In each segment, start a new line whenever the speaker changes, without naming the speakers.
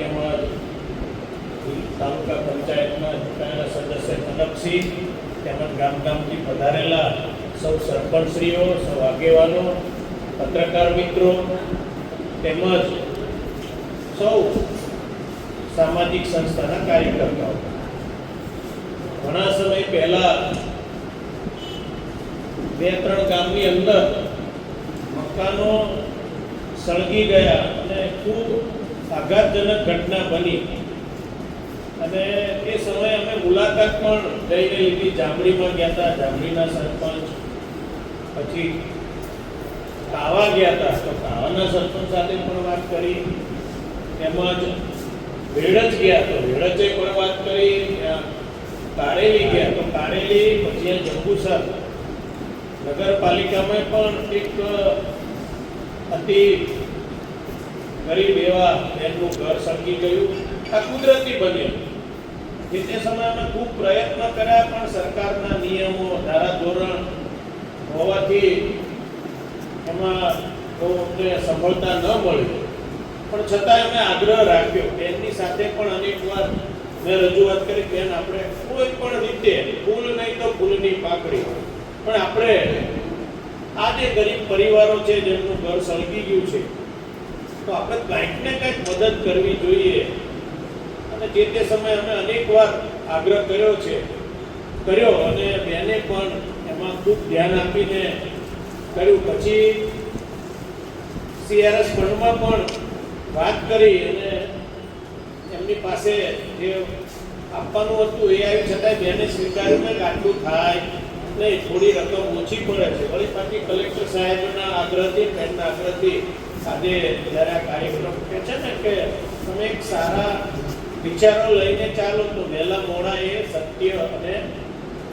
તેમજ તાલુકા પંચાયતના ચૂંટાયેલા સદસ્ય કનકસિંહ તેમજ ગામથી પધારેલા સૌ સરપંચશ્રીઓ, સૌ આગેવાનો, પત્રકાર મિત્રો તેમજ સૌ સામાજિક સંસ્થાના કાર્યકર્તાઓ. ઘણા સમય પહેલા 2-3 ગામની અંદર મકાનો સળગી ગયા અને ખૂબ આઘાતજનક ઘટના બની અને એ સમયે અમે મુલાકાત પણ જઈને લીધી. જામડીમાં ગયા હતા, જામડીના સરપંચ, પછી કાવા ગયા હતા તો કાવાના સરપંચ સાથે પણ વાત કરી, તેમજ વેડજ ગયા તો વેડજે પણ વાત કરી, કારેલી ગયા તો કારેલી, પછી જંબુસર નગરપાલિકામાં પણ એક અતિ ગરીબ એવા બેનનું ઘર સળગી ગયું. આ કુદરતી બન્યું. તે સમયે અમે ખૂબ પ્રયત્ન કર્યા પણ સરકારના નિયમો, ધારાધોરણ હોવાથી એમાં બહુ અમને સફળતા ન મળી. પણ છતાંય અમે આગ્રહ રાખ્યો. બેનની સાથે પણ અનેક વાર મેં રજૂઆત કરી, બેન આપણે કોઈ પણ રીતે ફૂલ નહીં તો ફૂલની પાકડી, પણ આપણે આ જે ગરીબ પરિવારો છે જેમનું ઘર સળગી ગયું છે તો આપણે કંઈક ને કંઈક મદદ કરવી જોઈએ. અને જે તે સમયે અમે અનેક વાર આગ્રહ કર્યો અને બેને પણ એમાં ખૂબ ધ્યાન આપીને કર્યું. પછી CRS ફંડમાં પણ વાત કરી અને એમની પાસે જે આપવાનું હતું એ આવી, છતાંય બેને સ્વીકાર્યું કે આટલું થાય નહીં, થોડી રકમ ઓછી પડે છે. વળી પાછી કલેક્ટર સાહેબના આગ્રહથી, બેનના આગ્રહથી આજે જ્યારે આ કાર્યક્રમ કહે છે ને કે તમે એક સારા વિચારો લઈને ચાલો તો વહેલા મોડા એ સત્ય અને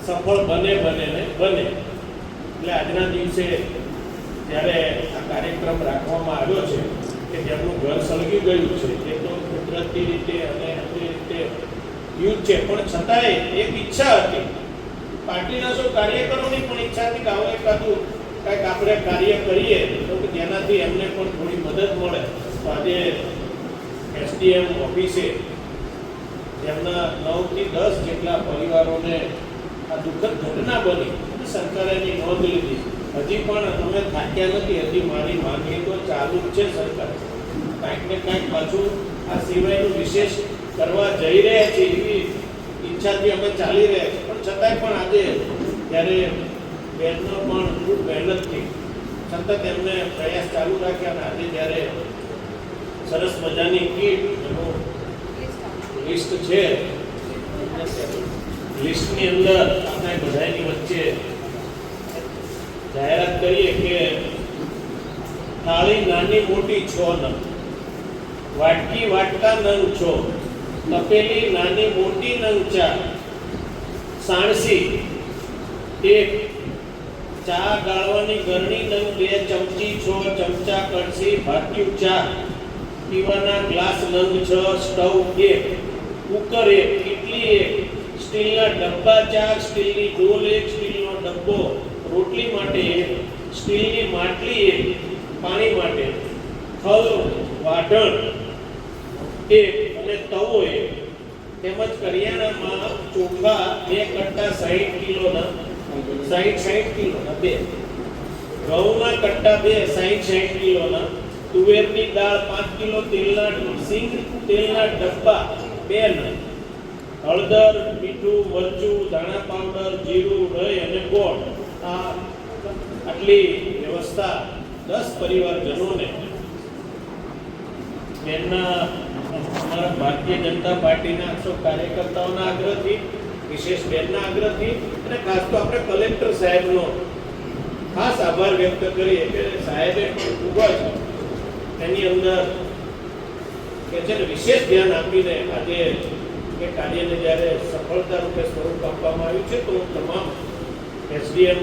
સફળ બને. એટલે આજના દિવસે જ્યારે આ કાર્યક્રમ રાખવામાં આવ્યો છે કે જેમનું ઘર સળગી ગયું છે તે તો કુદરતી રીતે અને આપણી રીતે યુદ્ધ છે, પણ છતાંય એક ઈચ્છા હતી, પાર્ટીના સૌ કાર્યકરોની પણ ઈચ્છા હતી કે આવો એકાદું કંઈક આપણે કાર્ય કરીએ તો કે જેનાથી એમને પણ થોડી મદદ મળે. તો આજે SDM ઓફિસે જેમના 9 થી 10 જેટલા પરિવારોને આ દુઃખદ ઘટના બની, સરકારે એની નોંધ લીધી. હજી પણ અમે થાક્યા નથી, હજી મારી માંગણી તો ચાલુ જ છે. સરકાર કાંઈક ને કાંઈક પાછું આ સિવાયનું વિશેષ કરવા જઈ રહ્યા છે એવી ઈચ્છાથી અમે ચાલી રહ્યા છીએ. પણ છતાંય પણ આજે જ્યારે બહેનો પણ ખૂબ મહેનતથી સતત એમને પ્રયાસ ચાલુ રાખ્યા અને આજે જ્યારે સરસ મજાની કીટ એનું લિસ્ટ છે, લિસ્ટની અંદર આપણે બધાની વચ્ચે જાહેરાત કરીએ કે થાળી નાની મોટી 6 નંગ, વાટકી વાટકા નંગ 6, તપેલી નાની મોટી નંગ 4, સાણસી 1, ચા ગાળવાની ગરણી નંગ 2 ચમચી, 6 ચમચા કળશી, ભાટ્યું 4, પીવાના ગ્લાસ નંગ 6, સ્ટવ 1, કુકર 1, ઇડલી 1, સ્ટીલના ડબ્બા 4, સ્ટીલની ડોલ 1, સ્ટીલનો ડબ્બો રોટલી માટે 1, સ્ટીલની માટલી 1 પાણી માટે, થલ વાઢણ 1 અને તવો 1, તેમજ કરિયાણામાં ચોખા 2 કટ્ટા 60 કિલોના 60 કિલોના 2, ઘઉંના કટ્ટા 2 60 કિલોના, તુવેરની દાળ 5 કિલો, તેલના ડબ્બા 2 નંગ, હળદર, મીઠું, મરચું, ધાણા પાવડર, જીરું, દહીં અને ગોળ. આટલી વ્યવસ્થા 10 પરિવારજનોને તેમના અમારા ભારતીય જનતા પાર્ટીના સૌ કાર્યકર્તાઓના આગ્રહથી, વિશેષ બેનના આગ્રહથી અને ખાસ તો આપણે કલેક્ટર સાહેબનો ખાસ આભાર વ્યક્ત કરીએ કે સાહેબે પણ ખૂબ જ એની અંદર કે છે ને વિશેષ ધ્યાન આપીને આજે એ કાર્યને જ્યારે સફળતા રૂપે સ્વરૂપ આપવામાં આવ્યું છે. તો તમામ SDM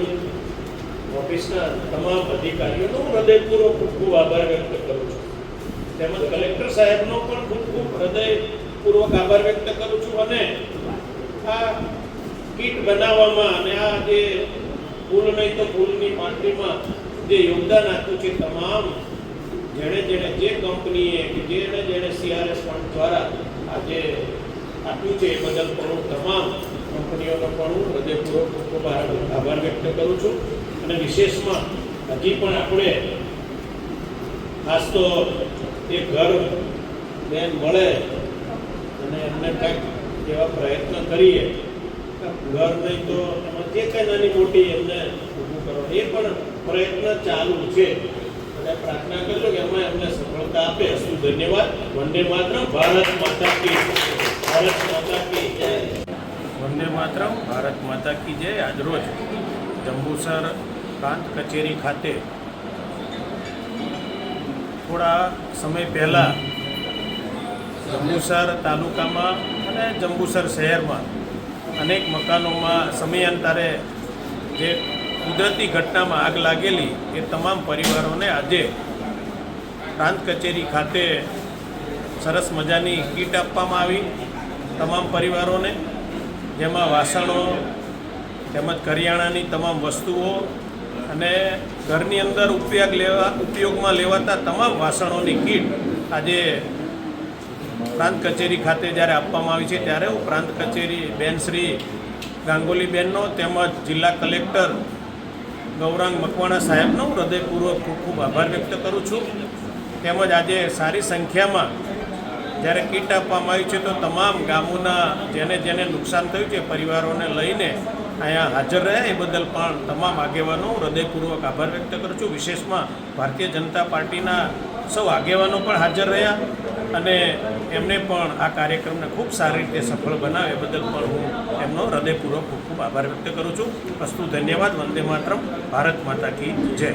ઓફિસના તમામ અધિકારીઓનો હૃદયપૂર્વક ખૂબ આભાર વ્યક્ત કરું છું. તેમજ કલેક્ટર સાહેબનો પણ ખૂબ હૃદયપૂર્વક આભાર વ્યક્ત કરું છું. અને આ કીટ બનાવવામાં અને આ જે ફૂલ નહીં તો ફૂલની પાટલીમાં જે યોગદાન આપ્યું છે તમામ જેણે જે કંપનીએ કે જેણે CRS ફંડ દ્વારા આજે આપ્યું છે એ બદલ પણ હું તમામ કંપનીઓનો પણ હું હૃદયપૂર્વક ખૂબ ખૂબ આભાર વ્યક્ત કરું છું. અને વિશેષમાં હજી પણ આપણે ખાસ તો એ ઘર બેન મળે અને એમને કંઈક એવા પ્રયત્ન કરીએ, ઘર નહીં તો એમાં જે કંઈ નાની મોટી એમને ઊભું કરવાનું એ પણ પ્રયત્ન ચાલુ છે. અને પ્રાર્થના કરજો કે એમાં એમને સફળતા આપે. અસ્તુ ધન્યવાદ. વંદે માતરમ. ભારત માતા કી ભારત માતા કી જય. વંદે માતરમ. ભારત માતા કી જય. આજરોજ જંબુસર પ્રાંત કચેરી ખાતે થોડા સમય પહેલાં જંબુસર તાલુકામાં અને જંબુસર શહેરમાં અનેક મકાનોમાં સમયાંતરે જે કુદરતી ઘટનામાં આગ લાગેલી એ તમામ પરિવારોને આજે પ્રાંત કચેરી ખાતે સરસ મજાની કીટ આપવામાં આવી. તમામ પરિવારોને જેમાં વાસણો તેમજ કરિયાણાની તમામ વસ્તુઓ અને ઘરની અંદર ઉપયોગમાં લેવાતા તમામ વાસણોની કીટ આજે પ્રાંત કચેરી ખાતે જ્યારે આપવામાં આવી છે ત્યારે હું પ્રાંત કચેરી બેન શ્રી ગાંગોલીબેનનો તેમજ જિલ્લા કલેક્ટર ગૌરાંગ મકવાણા સાહેબનો હૃદયપૂર્વક ખૂબ ખૂબ આભાર વ્યક્ત કરું છું. તેમજ આજે સારી સંખ્યામાં જ્યારે કીટ આપવામાં આવી છે તો તમામ ગામોના જેને નુકસાન થયું છે પરિવારોને લઈને અહીંયા હાજર રહ્યા એ બદલ પણ તમામ આગેવાનો હૃદયપૂર્વક આભાર વ્યક્ત કરું છું. વિશેષમાં ભારતીય જનતા પાર્ટીના સૌ આગેવાનો પણ હાજર રહ્યા અને એમને પણ આ કાર્યક્રમને ખૂબ સારી રીતે સફળ બનાવે એ બદલ પણ હું એમનો હૃદયપૂર્વક ખૂબ ખૂબ આભાર વ્યક્ત કરું છું. અસ્તુ ધન્યવાદ. વંદે માતરમ. ભારત માતા કી જય.